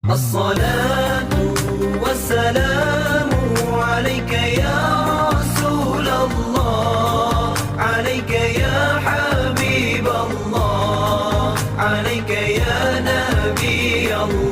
الصلاة والسلام عليك يا رسول الله، عليك يا حبيب الله، عليك يا نبي الله.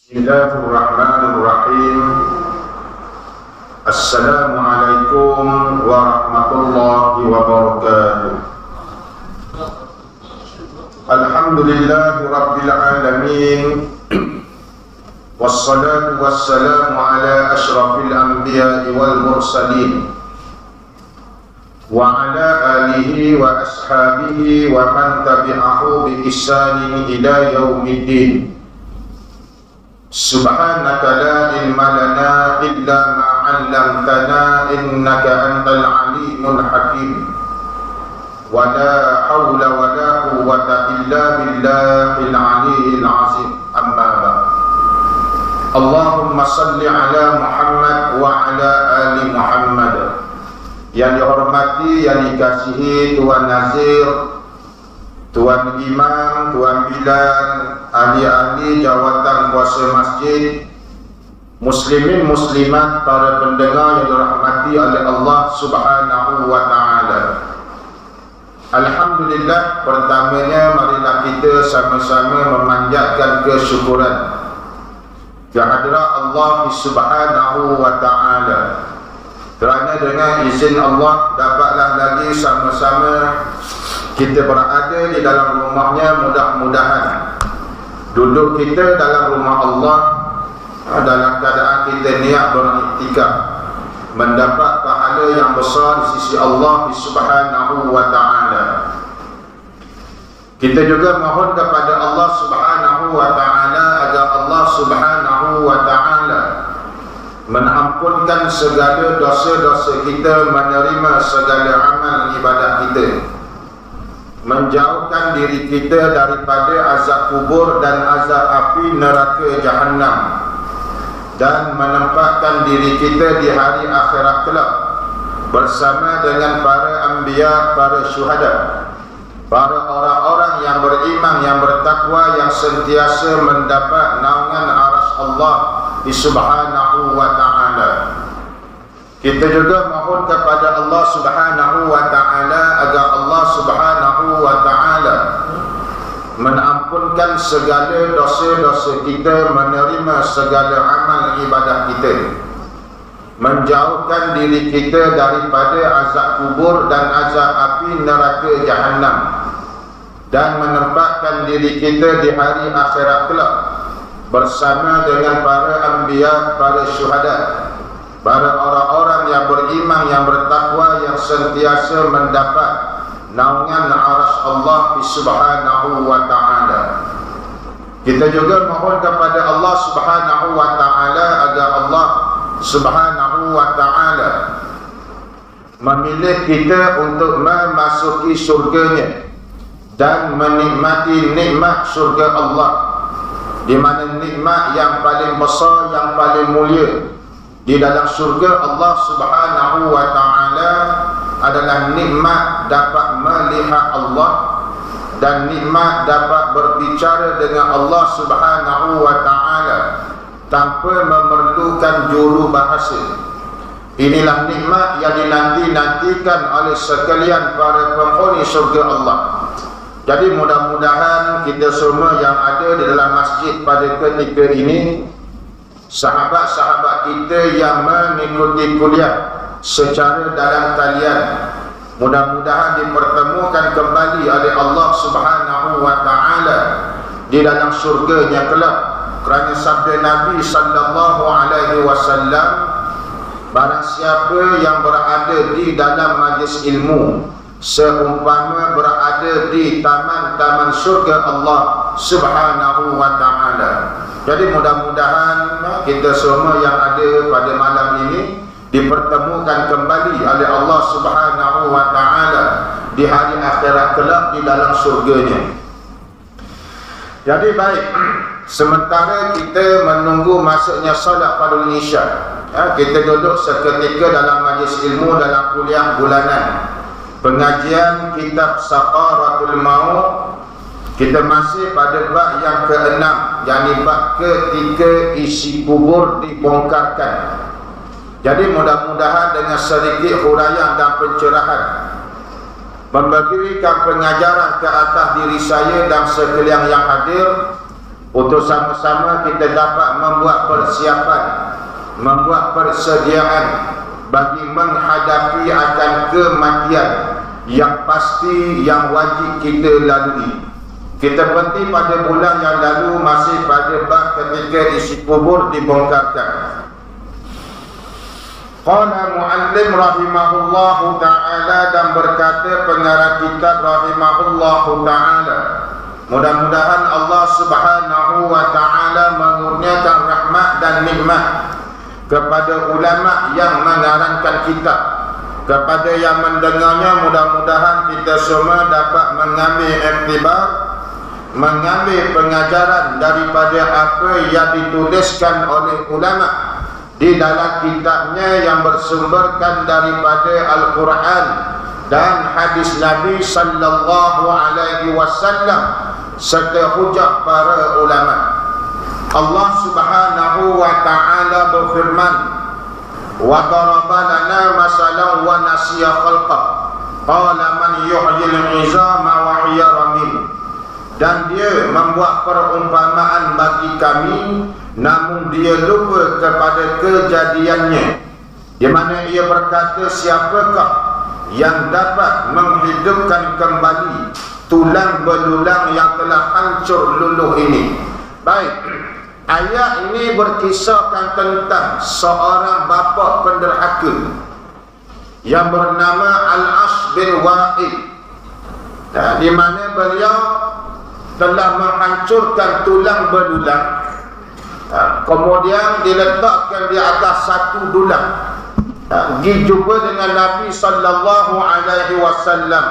Bismillahirrahmanirrahim. Assalamualaikum warahmatullahi wabarakatuh. Alhamdulillahi rabbil alamin. Wassalatu wassalamu ala ashrafil anbiya'i wal mursalin wa ala alihi wa ashabihi wa man tabi'ahu bi ihsanin ila yaumiddin. Subhanaka la ilma lana illa ma 'allamtana innaka antal alimul hakim. Wa la haula wa la quwwata illa billahil aliyyil azim. Amma ba'd. Allahumma salli ala Muhammad wa ala ali Muhammad. Yang dihormati, yang dikasihi Tuan Nazir, Tuan Imam, Tuan Bilal, ahli-ahli jawatan kuasa masjid, muslimin muslimat, para pendengar yang dirahmati oleh Allah Subhanahu wa taala. Alhamdulillah, pertamanya marilah kita sama-sama memanjatkan kesyukuran kehadrat Allah Subhanahu wa taala. Kerana dengan izin Allah dapatlah lagi sama-sama kita berada di dalam rumahnya. Mudah-mudahan duduk kita dalam rumah Allah dalam keadaan kita niat beriktikaf mendapat pahala yang besar di sisi Allah Subhanahu wa taala. Kita juga mohon kepada Allah Subhanahu wa taala agar Allah Subhanahu wa taala mengampunkan segala dosa-dosa kita, menerima segala amal ibadat kita, menjauhkan diri kita daripada azab kubur dan azab api neraka Jahannam, dan menempatkan diri kita di hari akhirat kelak bersama dengan para anbiya, para syuhada, para orang-orang yang beriman, yang bertakwa, yang sentiasa mendapat naungan arsy Allah Subhanahu wa taala. Kita juga mohon kepada Allah Subhanahu wa taala agar Allah Subhanahu wa taala mengampunkan segala dosa-dosa kita, menerima segala amal ibadah kita, menjauhkan diri kita daripada azab kubur dan azab api neraka Jahannam, dan menempatkan diri kita di hari akhirat kelak bersama dengan para anbiya, para syuhada, para orang-orang yang beriman, yang bertakwa, yang sentiasa mendapat naungan arsy Allah Subhanahu wa taala. Kita juga mohon kepada Allah Subhanahu wa taala agar Allah Subhanahu wa taala memilih kita untuk memasuki surganya dan menikmati nikmat surga Allah, di mana nikmat yang paling besar, yang paling mulia di dalam surga Allah Subhanahu wa taala adalah nikmat dapat melihat Allah dan nikmat dapat berbicara dengan Allah Subhanahu wa taala tanpa memerlukan juru bahasa. Inilah nikmat yang dinanti-nantikan oleh sekalian para penghuni surga Allah. Jadi mudah-mudahan kita semua yang ada di dalam masjid pada ketika ini, sahabat-sahabat kita yang mengikuti kuliah secara dalam talian, mudah-mudahan dipertemukan kembali oleh Allah Subhanahu wa taala di dalam syurganya kelak. Kerana sabda Nabi sallallahu alaihi wasallam, barang siapa yang berada di dalam majlis ilmu seumpama berada di taman-taman syurga Allah Subhanahu wa taala. Jadi mudah-mudahan kita semua yang ada pada malam ini dipertemukan kembali oleh Allah Subhanahu wa taala di hari akhirat kelak di dalam surganya. Jadi baik, sementara kita menunggu masuknya solat fardhu isya, kita duduk seketika dalam majlis ilmu dalam kuliah bulanan pengajian kitab Saqaratul Maut. Kita masih pada bab yang ke-6, yakni bab ketika isi kubur dibongkarkan. Jadi mudah-mudahan dengan sedikit huraian dan pencerahan memberikan pengajaran ke atas diri saya dan sekalian yang hadir untuk sama-sama kita dapat membuat persiapan, membuat persediaan bagi menghadapi akan kematian yang pasti yang wajib kita lalui. Kita berhenti pada bulan yang lalu masih pada bab ketika isi kubur dibongkarkan. Qala muallim rahimahullahu ta'ala, dan berkata pengarang kitab rahimahullahu ta'ala, mudah-mudahan Allah subhanahu wa ta'ala mengurniakan rahmat dan nikmat kepada ulama yang mengarangkan kitab, kepada yang mendengarnya. Mudah-mudahan kita semua dapat mengambil iktibar, mengambil pengajaran daripada apa yang dituliskan oleh ulama di dalam kitabnya yang bersumberkan daripada Al-Quran dan hadis Nabi sallallahu alaihi wasallam serta hujah para ulama. Allah subhanahu wa ta'ala berfirman, wa daraba lana masalan wa nasiya khalqah qala man yuhyil 'izama wa hiya ramim. Dan dia membuat perumpamaan bagi kami, namun dia lupa kepada kejadiannya, di mana ia berkata, siapakah yang dapat menghidupkan kembali tulang belulang yang telah hancur luluh ini. Baik, ayat ini berkisahkan tentang seorang bapa penderhaka yang bernama Al-As bin Wa'il, di mana beliau telah menghancurkan tulang belulang, kemudian diletakkan di atas satu dulang, pergi jumpa dengan Nabi sallallahu alaihi wasallam,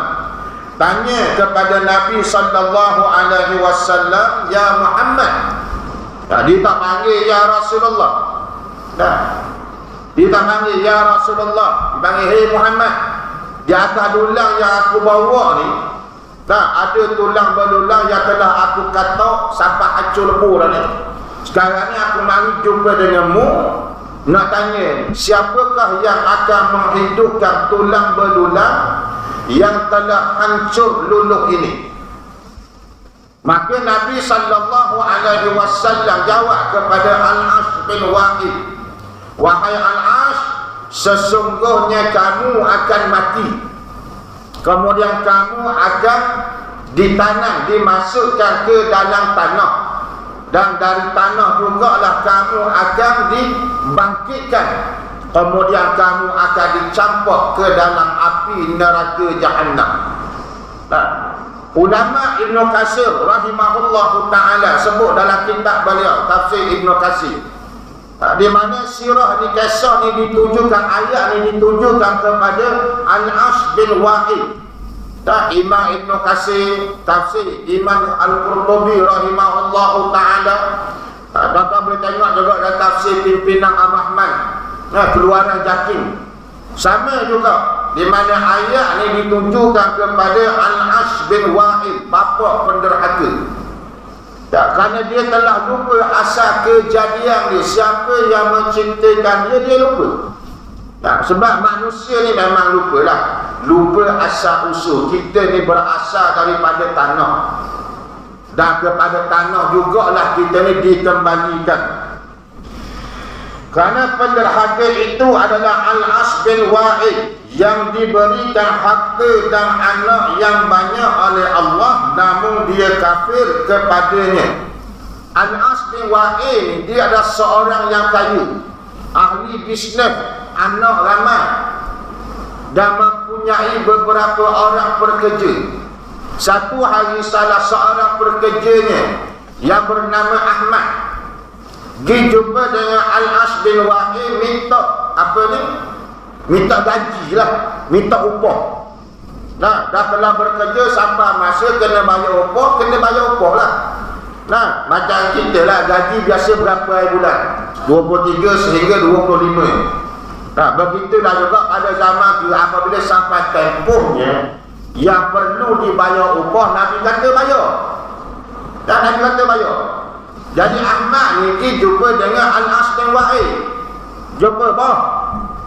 tanya kepada Nabi sallallahu alaihi wasallam, ya Muhammad. Dia tak panggil ya Rasulullah, dia tak panggil ya Rasulullah, dia panggil hey Muhammad. Di atas dulang yang aku bawa ni, ada tulang belulang yang telah aku katok sampai hancur pura ni. Sekarang ni aku mari jumpa denganmu, nak tanya siapakah yang akan menghidupkan tulang belulang yang telah hancur luluh ini. Maka Nabi sallallahu alaihi wasallam jawab kepada Al-As bin Wa'il, wahai Al-As, sesungguhnya kamu akan mati, kemudian kamu akan ditanam, dimasukkan ke dalam tanah, dan dari tanah jugalah kamu akan dibangkitkan, kemudian kamu akan dicampur ke dalam api neraka Jahannam. Ulama Ibn Katsir rahimahullahu ta'ala sebut dalam kitab beliau Tafsir Ibn Katsir, di mana sirah ni, kisah ni ditujukan, ayat ni ditujukan kepada Al-As bin Wa'il. Imam Ibn Katsir, Tafsir Imam Al-Qurtubi rahimahullahu ta'ala, Bapak boleh tengok juga dalam Tafsir Pimpinan Ar-Rahman, Keluaran Jakim, sama juga, di mana ayat ni ditujukan kepada Al-As bin Wa'il, bapa penderhaka. Kerana dia telah lupa asal kejadian dia, siapa yang menciptakan dia lupa. Sebab manusia ni memang lupalah, lupa asal usul. Kita ni berasal daripada tanah, dan kepada tanah jugalah kita ni dikembalikan. Kerana penderhaka itu adalah Al-As bin Wa'il yang diberikan harta dan anak yang banyak oleh Allah, namun dia kafir kepadanya. Al-As bin Wa'il dia adalah seorang yang kaya, ahli bisnes, anak ramai, dan mempunyai beberapa orang pekerja. Satu hari salah seorang pekerjanya yang bernama Ahmad pergi jumpa dengan Al-As bin Wa'il, minta apa ni? Minta gaji lah, minta upah. Nah, dah telah bekerja sampai masa kena bayar upah lah. Nah, macam kita lah, gaji biasa berapa bulan? 23 sehingga 25. Nah, begitulah juga pada zaman tu, apabila sampai tempohnya yang perlu dibayar upah, Nabi kata bayar. Dan Nabi kata bayar. Jadi Ahmad ni jumpa dengan Al-As bin Wa'il. Jumpa bah.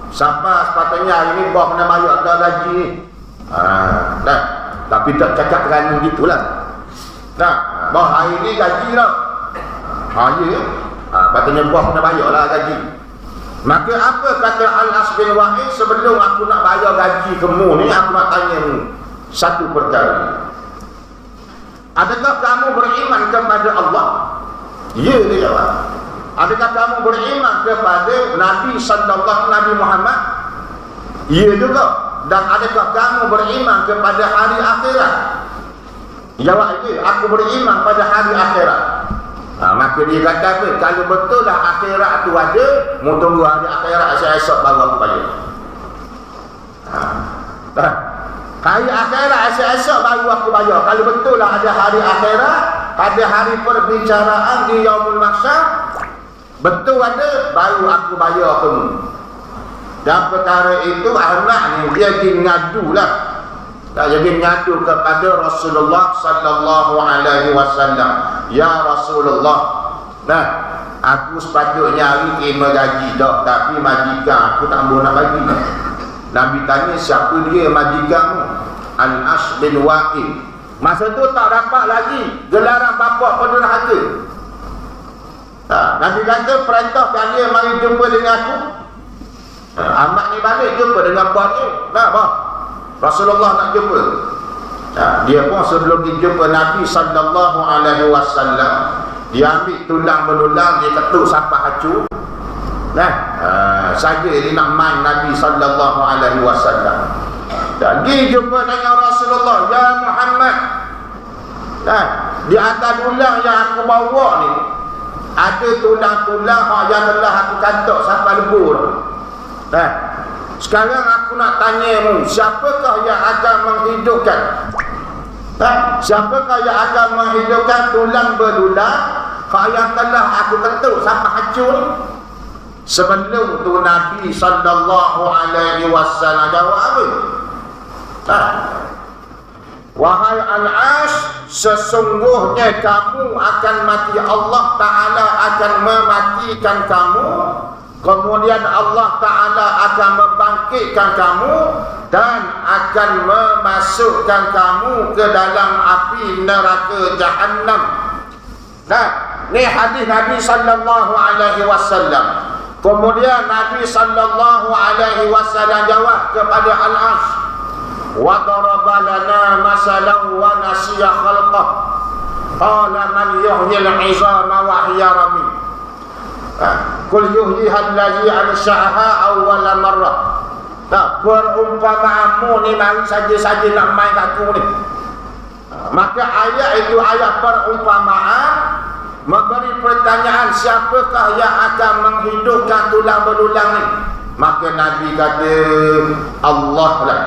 Sampai sepatutnya hari ni bah kena bayar ada gaji ni. Nah, tapi tak cakap kerana gitulah. Nah, bah hari ni gaji lah. Ya. Patutnya bah kena bayar lah gaji. Maka apa kata Al-As bin Wa'il, sebelum aku nak bayar gaji kamu ni, aku nak tanya satu perkara. Adakah kamu beriman kepada Allah? Ya, dia jawab. Adakah kamu beriman kepada Nabi sallallahu Nabi Muhammad? Ya juga. Dan adakah kamu beriman kepada hari akhirat? Jawab dia, aku beriman pada hari akhirat. Maka dia kata apa? Kalau betul lah akhirat tu ada, mau tunggu hari akhirat esok baru aku bayar. Hari akhirat esok baru aku bayar. Kalau betul lah ada hari akhirat, ada hari perbicaraan di Yaumul Mahsyar, betul ada, baru aku bayar kamu. Dan perkara itu Ahmad ni dia pergi ngadu lah. Dia pergi ngadu kepada Rasulullah sallallahu alaihi wasallam. Ya Rasulullah, nah, aku sepatutnya hari terima gaji dah, tapi majikan aku tak mau nak bagi. Nabi tanya, siapa dia majikanmu? Al-As bin Wa'il. Masa tu tak dapat lagi gelaran bapa penderhaka. Nabi kata, perintahkan dia mari jumpa dengan aku. Ahmad ni balik jumpa dengan bos dia. Bah, Rasulullah nak jumpa. Dia pun sebelum dijumpa Nabi sallallahu alaihi wasallam, dia ambil tulang belulang, dia ketuk sampai hancur. Saja dia nak main Nabi sallallahu alaihi wasallam. Dan pergi jumpa dengan Rasulullah, ya Muhammad. Di atas tulang yang aku bawa ni ada tulang-tulang yang telah aku kantuk sampai lebur. Sekarang aku nak tanyamu, siapakah yang akan menghidupkan? Siapakah yang akan menghidupkan tulang belulang yang telah aku ketuk sampai hancur? Sebelum tu Nabi sallallahu alaihi wasallam jawab apa? Wahai Al-As, sesungguhnya kamu akan mati. Allah Ta'ala akan mematikan kamu, kemudian Allah Ta'ala akan membangkitkan kamu dan akan memasukkan kamu ke dalam api neraka Jahannam. Ni hadis Nabi sallallahu alaihi wasallam. Kemudian Nabi sallallahu alaihi wasallam jawab kepada Al-As, wa daraba lana masalan wa nasiya khalqah, qala man yuhyil 'izama wa hiya ramim, qul yuhyiha allazi ansha'aha awwala marrah. Perumpamaanmu ni mari saja-saja nak main aku ni. Maka ayat itu ayat perumpamaan, memberi pertanyaan siapakah yang akan menghidupkan tulang belulang ni. Maka Nabi kata, Allah lah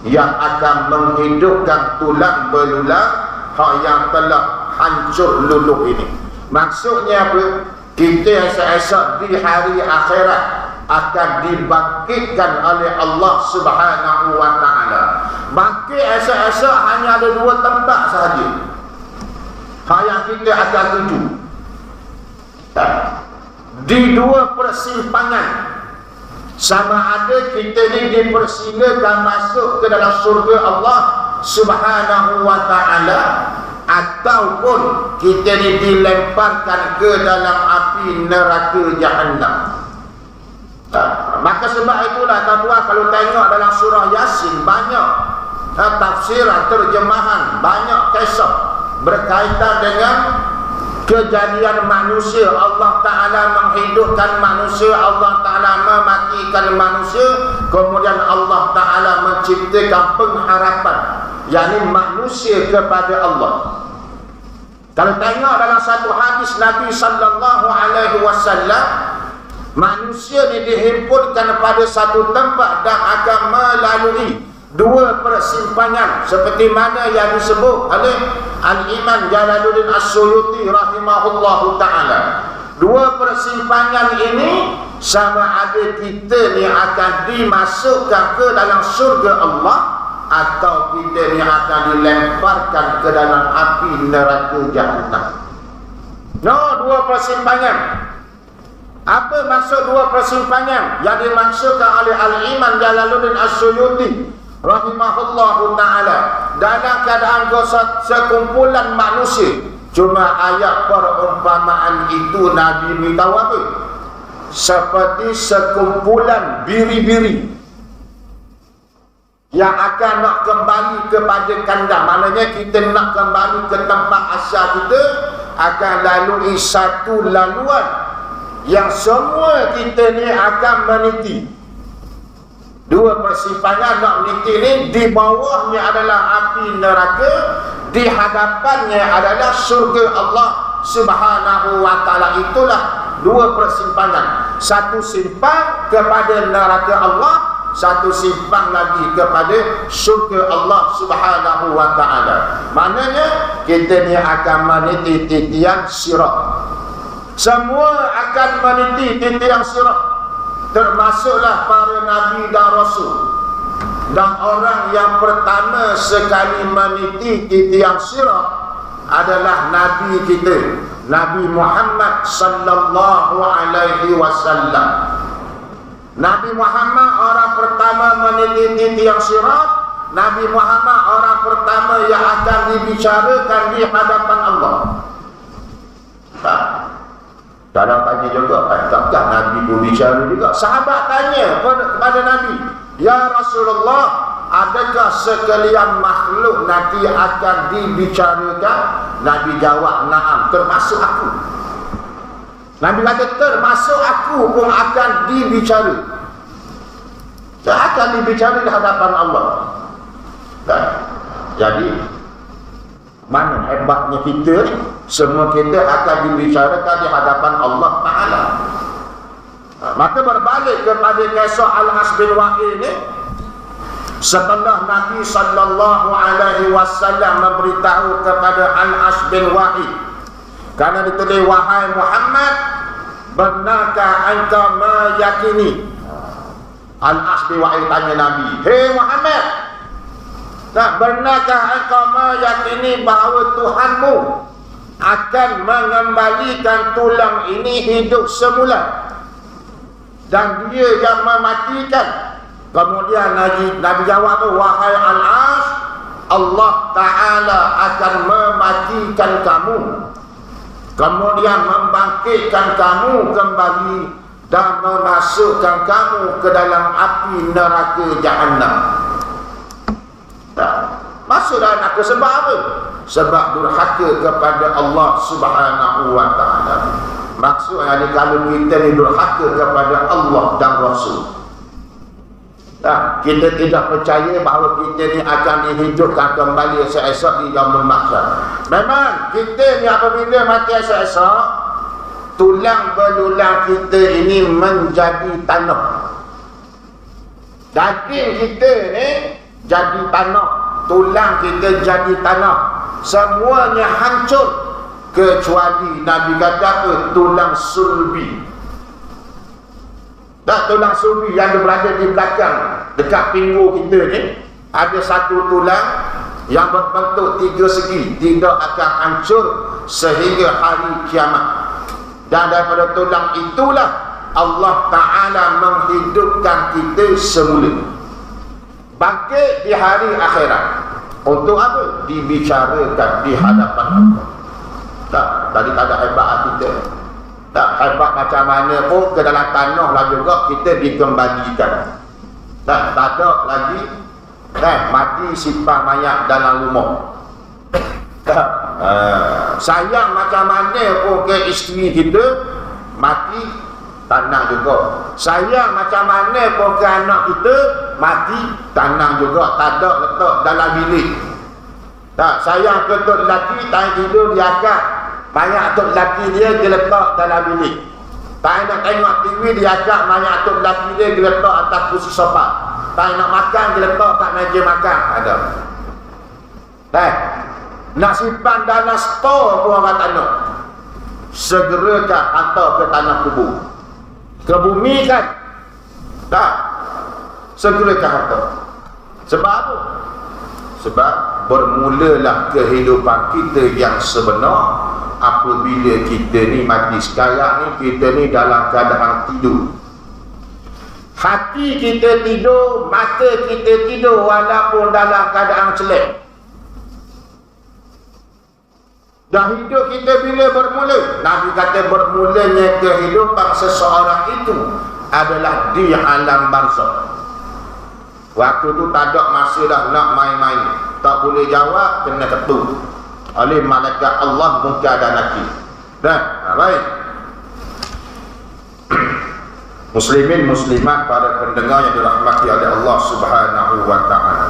yang akan menghidupkan tulang belulang yang telah hancur luluh ini. Maksudnya apa? Kita esok-esok di hari akhirat akan dibangkitkan oleh Allah Subhanahu wa ta'ala. Bangkit esok-esok hanya ada dua tempat sahaja yang kita akan tuju. Di dua persimpangan. Sama ada kita ni dipersilakan masuk ke dalam surga Allah Subhanahu wa ta'ala, ataupun kita ni dilemparkan ke dalam api neraka Jahannam. Maka sebab itulah tuan-tuan, kalau tengok dalam surah Yasin banyak tafsiran, terjemahan, banyak kisah berkaitan dengan kejadian manusia. Allah Ta'ala menghidupkan manusia, Allah Ta'ala mematikan manusia, kemudian Allah Ta'ala menciptakan pengharapan, yakni manusia kepada Allah. Kalau tengok dalam satu hadis Nabi sallallahu alaihi wasallam, manusia ini dihimpunkan pada satu tempat dan akan melalui dua persimpangan seperti mana yang disebut oleh Al-Imam Jalaluddin As-Suyuti rahimahullahu ta'ala. Dua persimpangan ini sama ada kita ni akan dimasukkan ke dalam syurga Allah atau kita ni akan dilemparkan ke dalam api neraka Jahannam. Dua persimpangan. Apa maksud dua persimpangan yang dimaksudkan oleh Al-Imam Jalaluddin As-Suyuti rahimahullahu ta'ala dalam keadaan sekumpulan manusia? Cuma ayat perumpamaan itu Nabi beritahu apa? Seperti sekumpulan biri-biri yang akan nak kembali kepada kandang. Maknanya kita nak kembali ke tempat asal kita, akan lalui satu laluan yang semua kita ni akan meniti. Dua persimpangan nak meniti ni, di bawahnya adalah api neraka, di hadapannya adalah syurga Allah Subhanahu wa ta'ala. Itulah dua persimpangan. Satu simpang kepada neraka Allah, satu simpang lagi kepada syurga Allah Subhanahu wa ta'ala. Maknanya kita ni akan meniti titian sirat. Semua akan meniti titian sirat, termasuklah para nabi dan rasul. Dan orang yang pertama sekali meniti titian sirat adalah nabi kita, Nabi Muhammad sallallahu alaihi wasallam. Nabi Muhammad orang pertama meniti titian sirat. Nabi Muhammad orang pertama yang akan dibicarakan di hadapan Allah. Tak ada tanya juga, takkan Nabi pun bicara juga? Sahabat tanya kepada Nabi, ya Rasulullah, adakah sekalian makhluk nanti akan dibicarakan? Nabi jawab, na'am, termasuk aku. Nabi kata, termasuk aku pun akan dibicara. Tak akan dibicara di hadapan Allah. Jadi mana hebatnya kita ni? Semua kita akan dibicarakan di hadapan Allah Ta'ala. Maka berbalik kepada kisah Al-As bin Wa'il ni, setelah Nabi sallallahu alaihi wasallam memberitahu kepada Al-As bin Wa'il, karena ditulis, wahai Muhammad, benarkah engkau meyakini? Al-As bin Wa'il tanya Nabi, hei Muhammad, benarkah engkau meyakini bahawa Tuhanmu akan mengembalikan tulang ini hidup semula dan dia yang mematikan? Kemudian Nabi jawab, wahai Al-As, Allah Ta'ala akan mematikan kamu, kemudian membangkitkan kamu kembali dan memasukkan kamu ke dalam api neraka Jahannam. Masuk dalam neraka sebab apa? Sebab durhaka kepada Allah Subhanahu wa ta'ala. Maksudnya kalau kita ni durhaka kepada Allah dan Rasul, kita tidak percaya bahawa kita ni akan dihidupkan kembali esok-esok di yaumul mahsyar. Memang kita ni apabila mati esok-esok, tulang belulang kita ini menjadi tanah. Daging kita ni jadi tanah, tulang kita jadi tanah, semuanya hancur kecuali Nabi kata apa? Tulang sulbi. Tak, tulang sulbi yang berada di belakang dekat pinggul kita ni, ada satu tulang yang berbentuk tiga segi, tidak akan hancur sehingga hari kiamat. Dan daripada tulang itulah Allah Ta'ala menghidupkan kita semula, bangkit di hari akhirat. Untuk apa? Dibicarakan di hadapan Allah. Tak, tadi tak ada hebat kita. Tak hebat macam mana pun, ke dalam tanah lah juga kita dikembalikan. Tak ada lagi mati simpan mayat dalam rumah. Tak, sayang macam mana pun ke isteri kita, mati tanang juga. Sayang macam mana pun ke anak kita, mati tanang juga. Tak ada letak dalam bilik. Tak, sayang ke tok lelaki, tak tidur di akak, mayat tok lelaki dia letak dalam bilik. Tak nak tengok TV, di akak mayat tok lelaki dia letak atas kursi sofa. tak nak makan dia letak kat meja makan. Ada. Nak simpan dana stor pun orang tak nak. Segerakan hantar ke tanah kubur. Ke bumi kan? Tak. Segerakan hantar. Sebab apa? Sebab bermulalah kehidupan kita yang sebenar apabila kita ni mati. Sekarang ni kita ni dalam keadaan tidur. Hati kita tidur, mata kita tidur walaupun dalam keadaan celek. Dan hidup kita bila bermula? Nabi kata bermulanya kehidupan seseorang itu adalah di alam barzakh. Waktu tu tak ada masa dah nak main-main. Tak boleh jawab, kena ketuk oleh malaikat Allah muka dan nakir. Dan baik. Muslimin muslimat para pendengar yang dirahmati oleh Allah Subhanahu wa taala.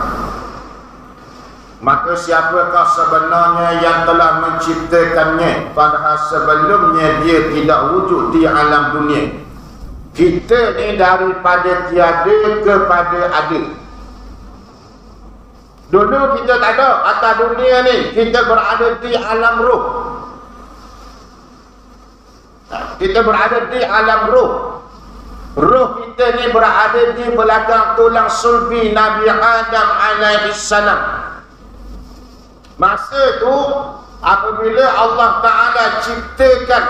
Maka siapakah sebenarnya yang telah menciptakannya padahal sebelumnya dia tidak wujud di alam dunia? Kita ni daripada tiada kepada ada. Dulu kita tak ada atas dunia ni, kita berada di alam roh. Kita berada di alam roh. Roh kita ni berada di belakang tulang sulbi Nabi Adam alaihi salam. Masa tu apabila Allah Ta'ala ciptakan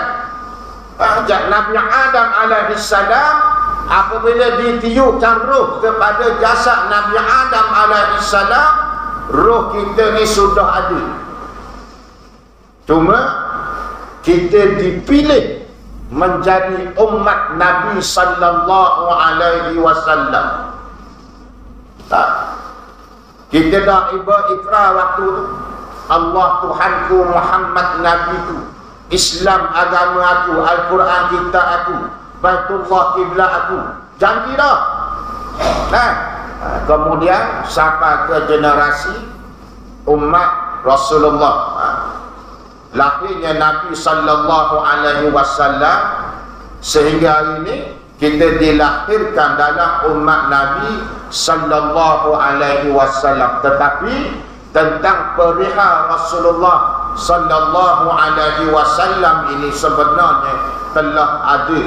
Nabi Adam alaihi salam, apabila ditiupkan roh kepada jasad Nabi Adam alaihi salam, roh kita ni sudah ada. Cuma kita dipilih menjadi umat Nabi sallallahu alaihi wasallam. Tak. Kita dah ikrar waktu tu, Allah Tuhanku, Muhammad Nabiku, Islam agama aku, Al-Quran kita aku, Baitullah kiblat aku. Janji dah. Kemudian sampai ke generasi umat Rasulullah. Lahirnya Nabi sallallahu alaihi wasallam sehingga hari ini kita dilahirkan dalam umat Nabi sallallahu alaihi wasallam. Tetapi tentang perihal Rasulullah sallallahu alaihi wasallam ini sebenarnya telah ada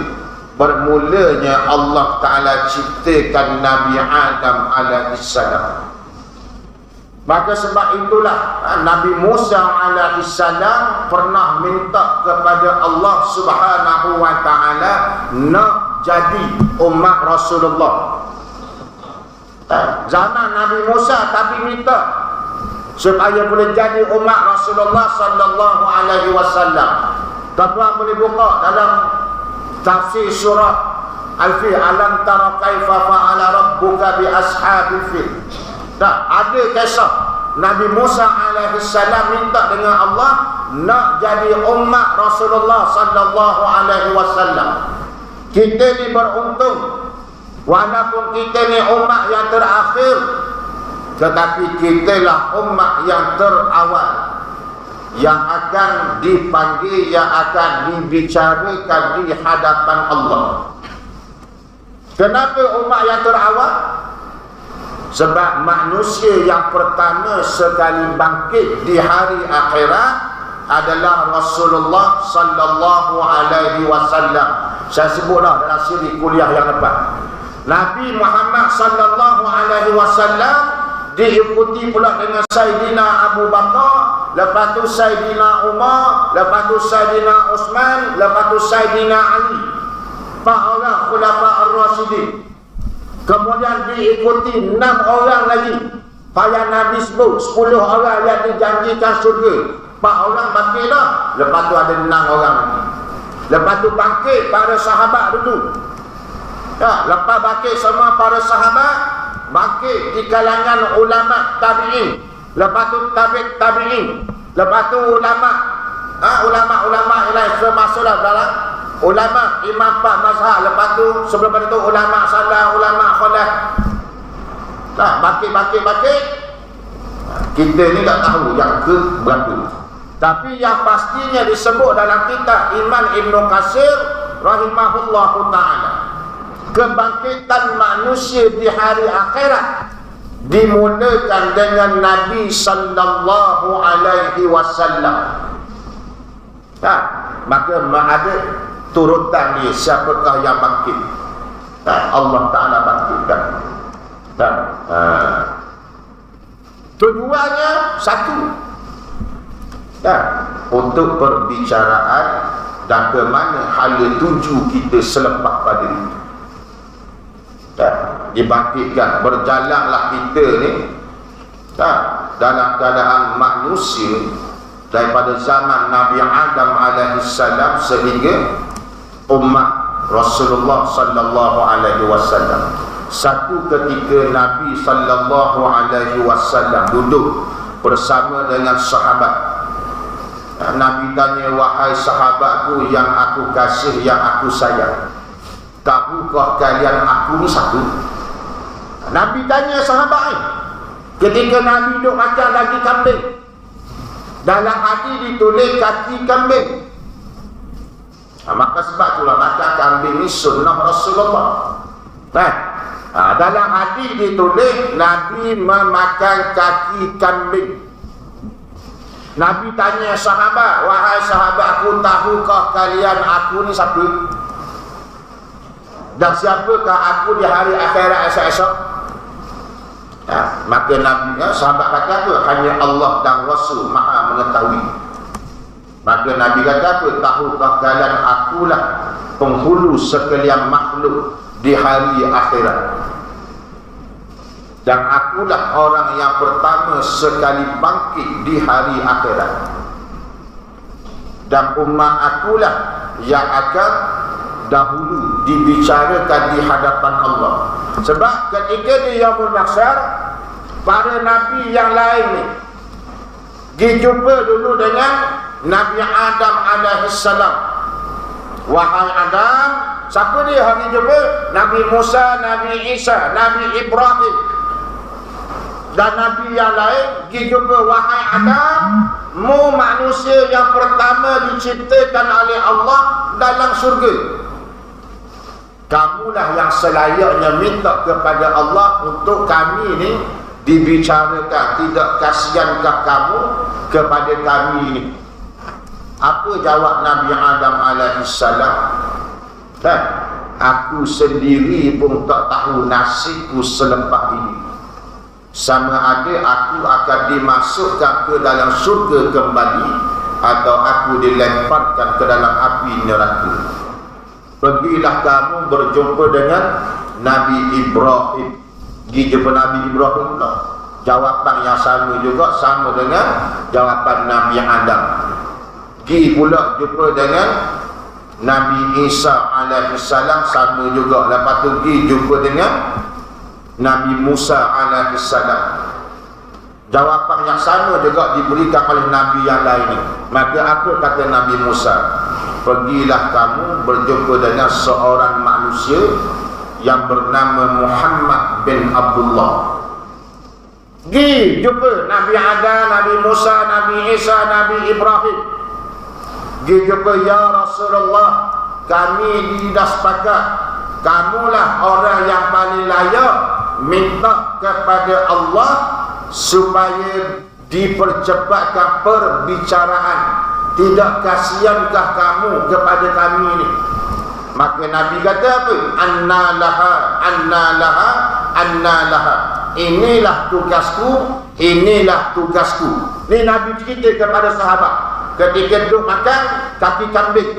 bermulanya Allah Ta'ala ciptakan Nabi Adam alaihi salam. Maka sebab itulah Nabi Musa alaihi salam pernah minta kepada Allah Subhanahu wa Ta'ala nak jadi umat Rasulullah. Zaman Nabi Musa tapi minta supaya boleh jadi umat Rasulullah sallallahu alaihi wasallam. Tuan-tuan boleh buka dalam tafsir surah Al-Fil, alam tara kaifa fa'ala rabbuka bi ashabil fil. Dah ada kisah Nabi Musa alaihi salam minta dengan Allah nak jadi umat Rasulullah sallallahu alaihi wasallam. Kita ni beruntung walaupun kita ni umat yang terakhir, tetapi kitalah umat yang terawal yang akan dipanggil, yang akan dibicarakan di hadapan Allah. Kenapa umat yang terawal? Sebab manusia yang pertama sekali bangkit di hari akhirat adalah Rasulullah sallallahu alaihi wasallam. Saya sebutlah dalam siri kuliah yang lepas. Nabi Muhammad sallallahu alaihi wasallam diikuti pula dengan Sayyidina Abu Bakar, lepas tu Sayyidina Umar, lepas tu Sayyidina Uthman, lepas tu Sayyidina Ali. 4 orang khulafa ar-rasyidin. Kemudian diikuti 6 orang lagi. Payah Nabi sebut 10 orang yang dijanjikan syurga. 4 orang bangkit dah. Lepas tu ada 6 orang lagi. Lepas tu bangkit para sahabat dulu. Lepas bangkit semua para sahabat, bangkit di kalangan ulama tabi'in. Lepas tu tabi'in. Lepas tu ulama. Ulama ialah termasuklah dalam ulama imam 4 mazhab. Lepas tu sebelum itu ulama salah, ulama khalaf. Bangkit. Kita ni tak tahu yang ke berapa. Tapi yang pastinya disebut dalam kitab Imam Ibn Katsir rahimahullahu ta'ala. kebangkitan manusia di hari akhirat dimulakan dengan Nabi sallallahu alaihi wasallam. Maka ada turutan dia, siapakah yang bangkit? Allah Ta'ala bangkitkan. Tujuannya satu, untuk perbicaraan dan ke mana hala tuju kita selepas pada itu. Dibangkitkan, berjalanlah kita ni dalam keadaan manusia daripada zaman Nabi Adam alaihissalam sehingga umat Rasulullah sallallahu alaihi wasallam. Satu ketika Nabi sallallahu alaihi wasallam duduk bersama dengan sahabat. Nabi tanya, wahai sahabatku yang aku kasih, yang aku sayang, tahukah kalian aku ni satu? Nabi tanya sahabat ni. Ketika Nabi duduk makan daging kambing, dalam hati ditulis kaki kambing. Maka sebab itulah makan kambing ni sunnah Rasulullah. Dalam hati ditulis Nabi memakan kaki kambing. Nabi tanya sahabat, wahai sahabatku, tahukah kalian aku ni siapa? Dan siapakah aku di hari akhirat esok-esok? Maka Nabi, sahabat kata apa? Hanya Allah dan Rasul maha mengetahui. Maka Nabi kata apa? Tahukah kalian akulah penghulu sekalian makhluk di hari akhirat, dan akulah orang yang pertama sekali bangkit di hari akhirat, dan umat akulah yang akan dahulu dibicarakan di hadapan Allah. Sebab ketika di Yaumul Mahsyar, para Nabi yang lain ni dijumpa dulu dengan Nabi Adam alaihissalam. Wahai Adam, siapa dia hari jumpa? Nabi Musa, Nabi Isa, Nabi Ibrahim dan Nabi yang lain. Dijumpa, wahai Adam, mu manusia yang pertama diciptakan oleh Allah dalam surga. Kamulah yang selayaknya minta kepada Allah untuk kami ni dibicarakan. Tidak kasihankah kamu kepada kami ini? Apa jawab Nabi Adam alaihissalam? Aku sendiri pun tak tahu nasibku selepas ini. Sama ada aku akan dimasukkan ke dalam surga kembali atau aku dilemparkan ke dalam api neraka. Pergilah kamu berjumpa dengan Nabi Ibrahim. Jumpa Nabi Ibrahim pula. Jawapan yang sama juga, sama dengan jawapan Nabi Adam. Pergi pula jumpa dengan Nabi Isa alaihissalam, sama juga. Lepas tu pergi jumpa dengan Nabi Musa alaihissalam. Jawapan yang sama juga diberikan oleh Nabi yang lain. Maka apa kata Nabi Musa? Pergilah kamu berjumpa dengan seorang manusia yang bernama Muhammad bin Abdullah. Pergi jumpa Nabi Adam, Nabi Musa, Nabi Isa, Nabi Ibrahim. Pergi jumpa, ya Rasulullah, kami tidak sepakat, kamulah orang yang paling layak minta kepada Allah supaya dipercepatkan perbicaraan. Tidak kasihankah kamu kepada kami ini? Maka Nabi kata apa? Anna laha, anna laha, anna laha. Inilah tugasku, inilah tugasku. Ini Nabi cerita kepada sahabat ketika duduk makan kaki kambing.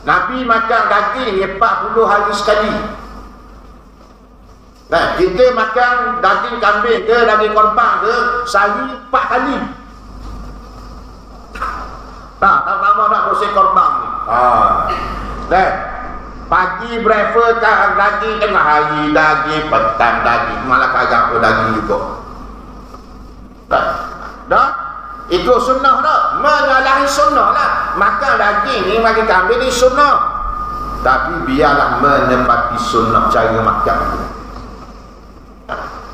Nabi makan daging 40 hari sekali. Nah, kita makan daging kambing ke daging korban ke sehari 4 kali. Tak nak bersih korban ni. Nah, pagi breakfast daging, tengah hari daging, petang daging, malah kagak pun daging juga. Dah? Ikut sunnah dah. Menyalahi sunnah lah. Makan daging ni, makan kambing ni sunnah. Tapi biarlah menepati sunnah cara makan.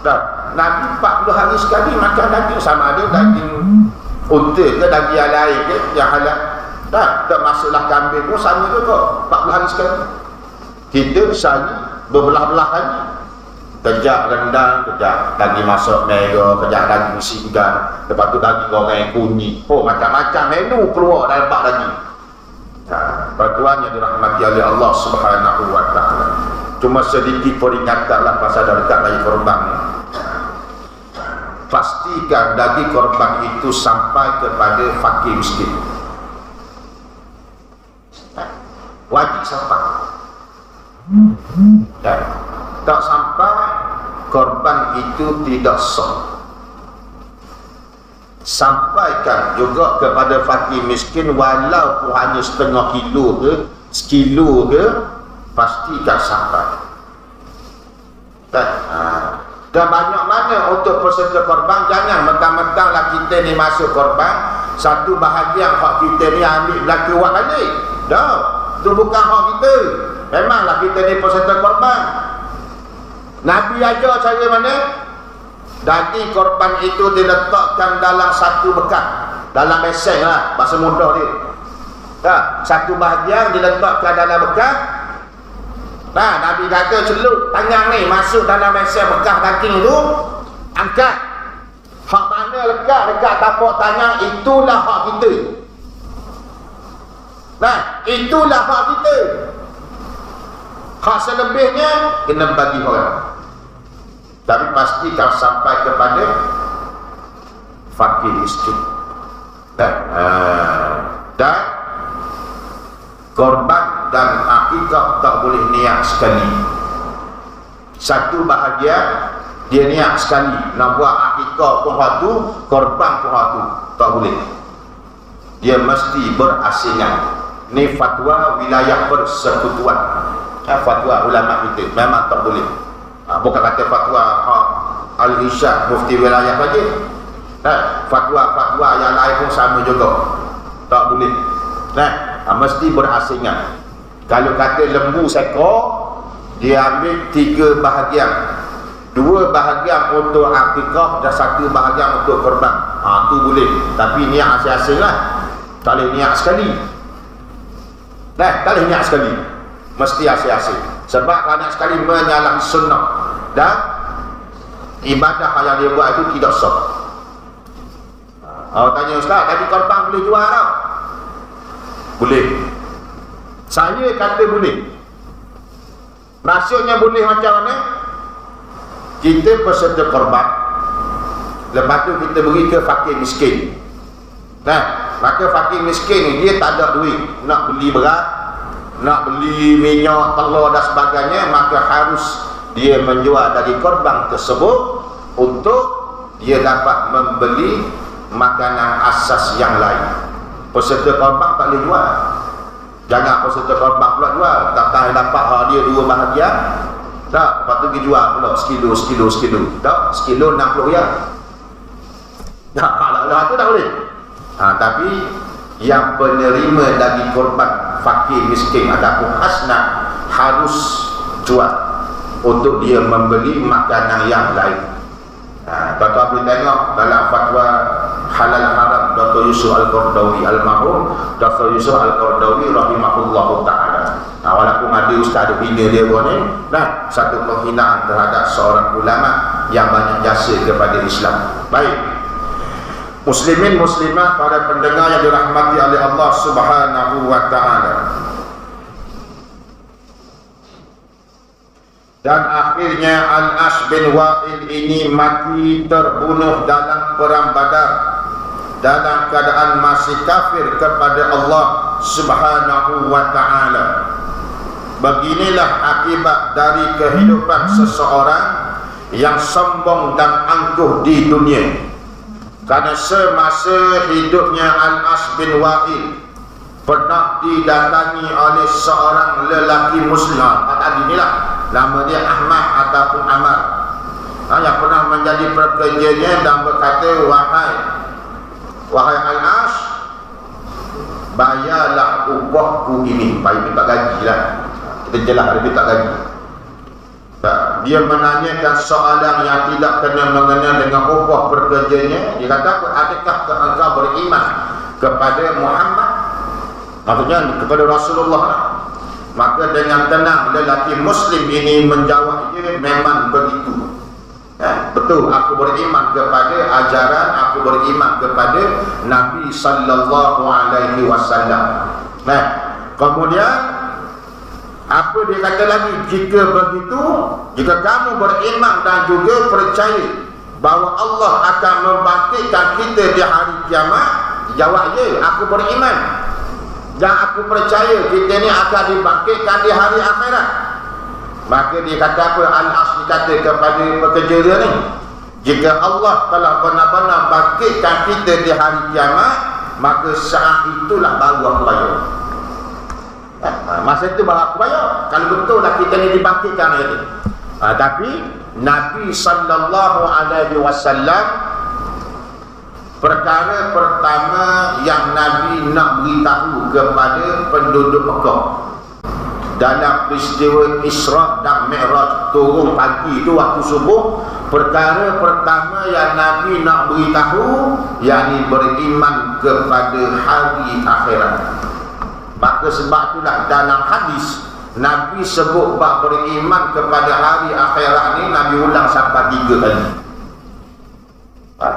Dah. Nabi 40 hari sekali makan daging, sama ada daging unta ke daging yang lain ke yang halal. Tak masuklah kambing pun sama juga 40 hari sekali. Kita sehari berbelah-belah kali. Kejap rendang, kejap lagi masuk mega, kejap lagi singgan, lepas tu lagi goreng kunyit. Oh, macam-macam menu keluar dalam bak lagi. Tuan yang dirahmati oleh Allah Subhanahu wa taala. Cuma sedikit peringatanlah pasal dah dekat lagi korban. Pastikan daging korban itu sampai kepada fakir miskin. Wajib sampai. Tak sampai, korban itu tidak sah. Sampaikan juga kepada fakir miskin, walaupun hanya setengah kilo ke, sekilo ke, pastikan sampai. Dan banyak mana untuk peserta korban, jangan mentang-mentanglah kita ni masuk korban, satu bahagian hak kita ni ambil belaka buat balik. Dah, itu bukan hak kita. Memanglah kita ni peserta korban. Nabi ajar cara mana? Daging korban itu diletakkan dalam satu bekas, dalam beseng lah, bahasa mudah dia. Satu bahagian diletakkan dalam bekas. Nabi kata celup tangan ni masuk dalam beseng bekas daging itu, angkat. Hak mana lekat dekat tapak tangan, itulah hak kita. Itulah hak kita. Hak selebihnya kena bagi orang. Tapi pastikan sampai kepada fakir miskin. Dan korban dan akikah tak boleh niat sekali. Satu bahagian dia niat sekali nak buat akikah pun waktu, korban pun waktu, tak boleh. Dia mesti berasingan. Ni fatwa wilayah persekutuan. Fatwa ulama kita memang tak boleh. Bukan kata fatwa Al-Irsyad mufti wilayah saja. Fatwa-fatwa yang lain pun sama juga, tak boleh. Mesti berasingan. Kalau kata lembu sekor, dia ambil 3 bahagian, 2 bahagian untuk akikah dan 1 bahagian untuk korban. Tu boleh. Tapi niat asing-asing lah, tak boleh niat sekali. Tak boleh niat sekali, mesti asing-asing. Sebab kalau niat sekali menyalahi sunnah dan ibadah yang dia buat itu tidak sah. Tanya ustaz, tadi korban boleh jual tak? Boleh. Saya kata boleh. Maksudnya boleh macam mana? Kita peserta korban, lepas tu kita beri ke fakir miskin. Maka fakir miskin ni dia tak ada duit nak beli beras, nak beli minyak, telur dan sebagainya, maka harus dia menjual dari korban tersebut untuk dia dapat membeli makanan asas yang lain. Peserta korban tak boleh jual. Jangan peserta korban pula jual, tak dapat dia 2 bahagian. Tak, lepas tu pergi jual pula sekilo. Tak, sekilo 60 riyal. Tak, tu tak boleh. Tapi yang penerima dari korban fakir miskin ataupun hasnah harus jual untuk dia membeli makanan yang lain. Tuan-tuan boleh tengok dalam fatwa halal haram Dr. Yusuf Al-Qardawi almarhum Dr. Yusuf Al-Qardawi rahimahullahu ta'ala. Walaupun ada ustaz ada bina dia pun ni, satu penghinaan terhadap seorang ulama yang banyak jasa kepada Islam. Baik, muslimin muslimat para pendengar yang dirahmati oleh Allah Subhanahu wa ta'ala. Dan akhirnya Al-As bin Wa'il ini mati terbunuh dalam perang Badar dalam keadaan masih kafir kepada Allah Subhanahu wa ta'ala. Beginilah akibat dari kehidupan seseorang yang sombong dan angkuh di dunia. Karena semasa hidupnya Al-As bin Wa'il pernah didatangi oleh seorang lelaki Muslim. Tadi inilah nama dia Ahmad ataupun Amar, yang pernah menjadi pekerjanya dan berkata, wahai Al-As, bayarlah upahku ini. Baik, minta gaji lah. Kita jelas ada minta gaji. Dia menanyakan soalan yang tidak kena mengena dengan upah pekerjanya. Dia kata, adakah engkau beriman kepada Muhammad? Maksudnya kepada Rasulullah lah. Maka dengan tenang lelaki Muslim ini menjawab, ya memang begitu. Betul, aku beriman kepada ajaran, aku beriman kepada Nabi sallallahu alaihi wasallam. Kemudian apa dia kata lagi? Jika begitu, jika kamu beriman dan juga percaya bahawa Allah akan membangkitkan kita di hari kiamat, jawab ya, aku beriman dan aku percaya kita ni akan dibangkitkan di hari akhirat. Maka dia kata apa? Al-As kata kepada pekerja dia ni, jika Allah telah benar-benar bangkitkan kita di hari kiamat, maka saat itulah baru aku bayar. Masa itu baru aku bayar. Kalau betul lah kita ni dibangkitkan hari ni. Tapi Nabi sallallahu alaihi wasallam, perkara pertama yang Nabi nak beritahu kepada penduduk Mekah dalam peristiwa Isra dan Mi'raj, turun pagi itu waktu subuh, perkara pertama yang Nabi nak beritahu yakni beriman kepada hari akhirat. Maka sebab itulah dalam hadis Nabi sebut bab beriman kepada hari akhirat ni Nabi ulang sampai 3 kali.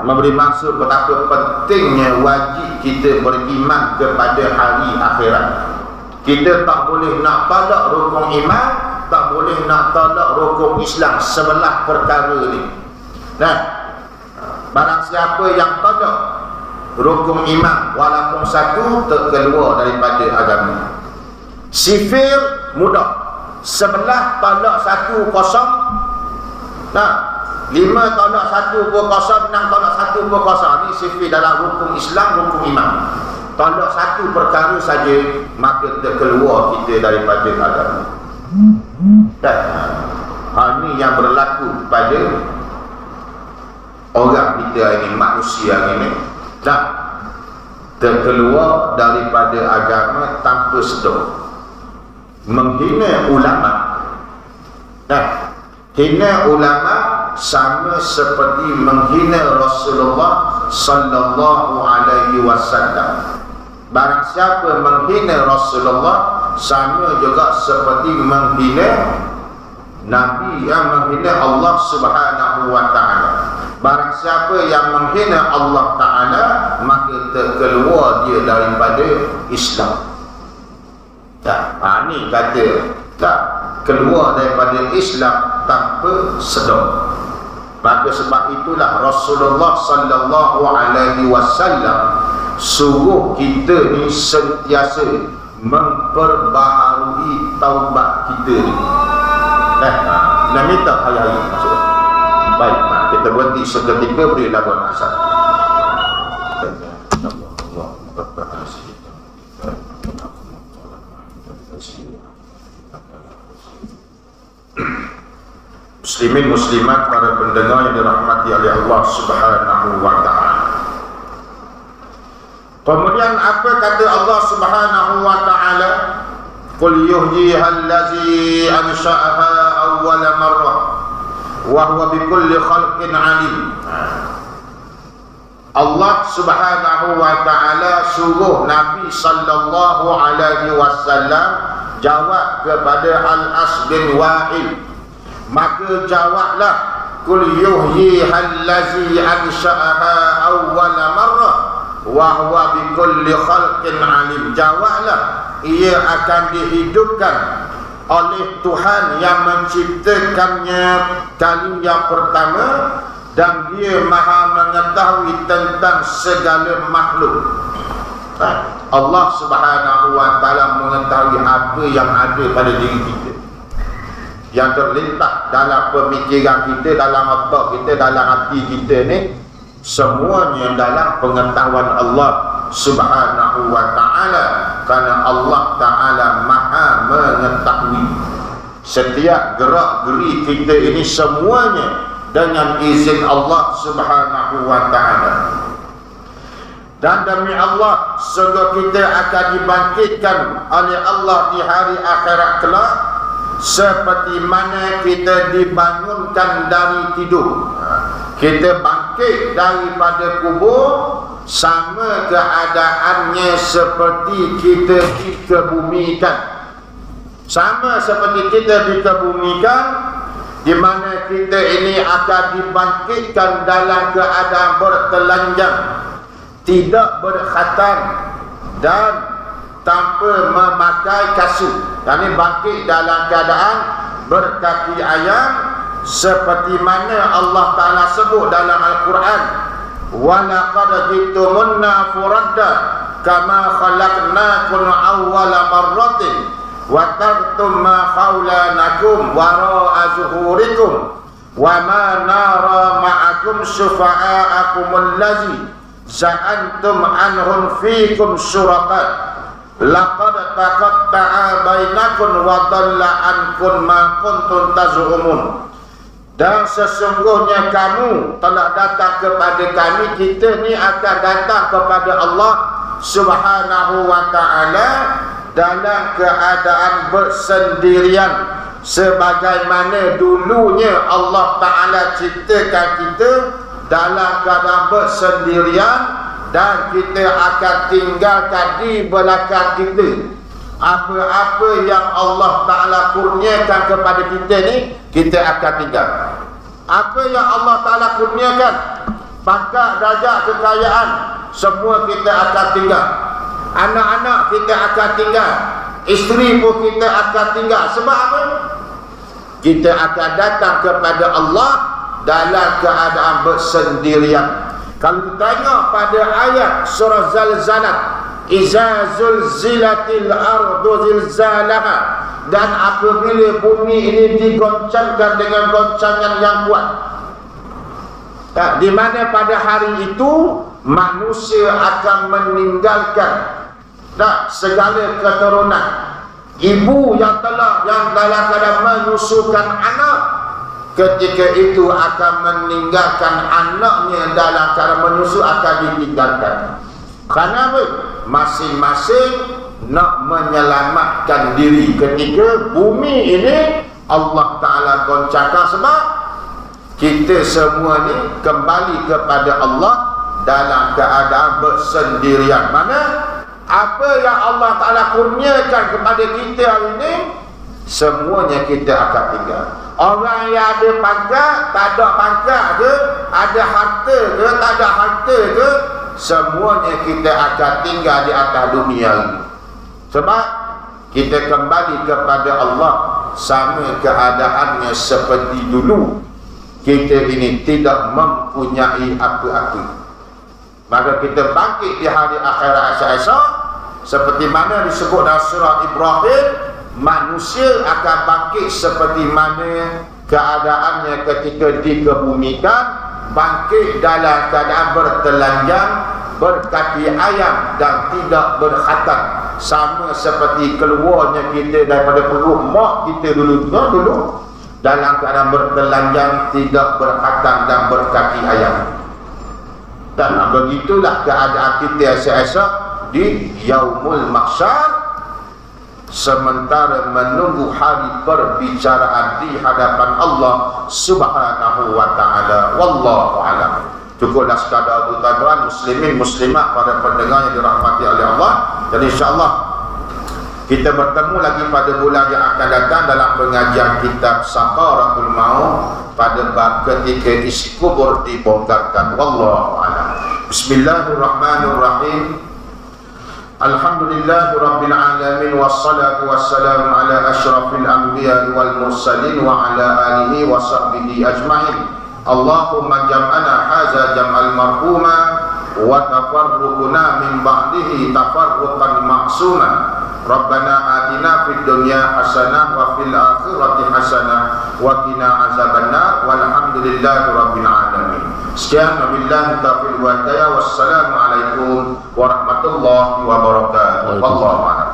Memberi maksud betapa pentingnya wajib kita beriman kepada hari akhirat. Kita tak boleh nak tolak rukun iman, tak boleh nak tolak rukun Islam, sebelah perkara ni. Barang siapa yang tolak rukun iman walaupun satu, terkeluar daripada agama. Sifir mudah, sebelah tolak 1 kosong. 5 tolak 1 pun kosong, 6 tolak 1 pun kosong. Ini sifir dalam rukun Islam, rukun iman. Tolak 1 perkara saja, maka terkeluar kita daripada agama. Hal ini yang berlaku pada orang kita ini, manusia ini. Terkeluar daripada agama tanpa sedar. Menghina ulama. Hina ulama sama seperti menghina Rasulullah sallallahu alaihi wasallam. Barang siapa menghina Rasulullah, sama juga seperti menghina Nabi, yang menghina Allah subhanahu wa ta'ala. Barang siapa yang menghina Allah ta'ala, maka terkeluar dia daripada Islam. Ini kata keluar daripada Islam tanpa sedar. Maka sebab itulah Rasulullah sallallahu alaihi wasallam suruh kita ni sentiasa memperbaharui taubat kita ni. Nak minta hari-hari maksudnya. Baik, kita berhenti seketika, beri lagu asal. Muslimin muslimat, para pendengar yang dirahmati oleh Allah subhanahu wa ta'ala. Kemudian apa kata Allah subhanahu wa ta'ala? Qul yuhyiha allazi ansha'aha awwala marrah wa huwa bikulli khalqin alim. Allah subhanahu wa ta'ala suruh Nabi sallallahu alaihi wasallam jawab kepada Al-As bin Wa'il. Maka jawablah, qul yuhyiha allazi ansha'aha awwala marrah wa huwa bikulli khalqin alim. Jawablah, ia akan dihidupkan oleh Tuhan yang menciptakannya kali yang pertama, dan dia maha mengetahui tentang segala makhluk. Allah subhanahu wa ta'ala mengetahui apa yang ada pada diri kita, yang terlintas dalam pemikiran kita, dalam otak kita, dalam hati kita ni, semuanya dalam pengetahuan Allah subhanahu wa ta'ala. Kerana Allah ta'ala maha mengetahui setiap gerak-geri kita ini, semuanya dengan izin Allah subhanahu wa ta'ala. Dan demi Allah, sungguh kita akan dibangkitkan oleh Allah di hari akhirat kelak, seperti mana kita dibangunkan dari tidur. Kita bangkit daripada kubur, sama keadaannya seperti kita dikebumikan. Sama seperti kita dikebumikan, di mana kita ini akan dibangkitkan dalam keadaan bertelanjang, tidak berkhatan dan tanpa memakai kasut. Kami bangkit dalam keadaan berkaki ayam, seperti mana Allah Ta'ala sebut dalam Al-Quran, wa laqad jitumunna furadda kama khalaqnakum awwala marratin wa tartum ma khawlanakum wara'a zuhurikum wa ma nara ma'akum syufa'akum allazi za'antum anhum fikum syuraka laqad taqatta'a bainakum wa dhalla ankum ma kuntum taz'umun. Dan sesungguhnya kamu telah datang kepada kami, kita ni akan datang kepada Allah Subhanahu wa ta'ala dalam keadaan bersendirian, sebagaimana dulunya Allah Ta'ala ciptakan kita dalam keadaan bersendirian, dan kita akan tinggalkan di belakang kita apa-apa yang Allah Ta'ala kurniakan kepada kita ni, kita akan tinggal. Apa yang Allah Ta'ala kurniakan, pangkat, darjat, kekayaan, semua kita akan tinggal. Anak-anak kita akan tinggal, isteri pun kita akan tinggal. Sebab apa? Kita akan datang kepada Allah dalam keadaan bersendirian. Kalau kita tengok pada ayat surah Zalzalah, iza zulzilatil ardu zilzalaha, dan apabila bumi ini digoncangkan dengan goncangan yang kuat, di mana pada hari itu manusia akan meninggalkan segala keturunan. Ibu yang dalam keadaan menyusukan anak, ketika itu akan meninggalkan anaknya dalam keadaan menyusu, akan ditinggalkan. Kerana apa? Masing-masing nak menyelamatkan diri ketika bumi ini Allah Ta'ala goncangkan. Sebab kita semua ni kembali kepada Allah dalam keadaan bersendirian. Mana apa yang Allah Ta'ala kurniakan kepada kita hari ini, semuanya kita akan tinggal. Orang yang ada pangkat, tak ada pangkat ke, ada harta ke, tak ada harta ke, semuanya kita akan tinggal di atas dunia ini. Sebab kita kembali kepada Allah, sama keadaannya seperti dulu. Kita ini tidak mempunyai apa-apa, maka kita bangkit di hari akhirat esok, seperti mana disebut dalam surah Ibrahim, manusia akan bangkit seperti mana keadaannya ketika dikebumikan, bangkit dalam keadaan bertelanjang, berkaki ayam dan tidak berkhatan, sama seperti keluarnya kita daripada perut mak kita dulu dalam keadaan bertelanjang, tidak berkhatan dan berkaki ayam. Dan begitulah keadaan kita esok di Yaumul Mahsyar, sementara menunggu hari perbicaraan di hadapan Allah Subhanahu wa ta'ala. Wallahu a'lam. Cukuplah sekadar itu tuan-tuan, muslimin muslimat, pada pendengar yang dirahmati oleh Allah. Dan insya-Allah kita bertemu lagi pada bulan yang akan datang dalam pengajian kitab Sakaratul Maut, pada bab ketika isi kubur dibongkarkan. Wallahu a'lam. Bismillahirrahmanirrahim. Alhamdulillahi Rabbil Alamin, wassalatu wassalamu ala ashrafil anbiya wal mursalin wa ala alihi wa sahbihi ajma'in. Allahumma jam'ana haza jam'al marhuma wa tafarruquna min ba'dihi tafarruqan ma'suma. Rabbana atina fid dunya hasanah wa fil akhirati hasanah wa qina azabannar, walhamdulillahi rabbil alamin. Sekian, wabillahi taufiq wal hidayah. Wassalamu alaikum warahmatullahi wabarakatuh. Wallahu a'lam.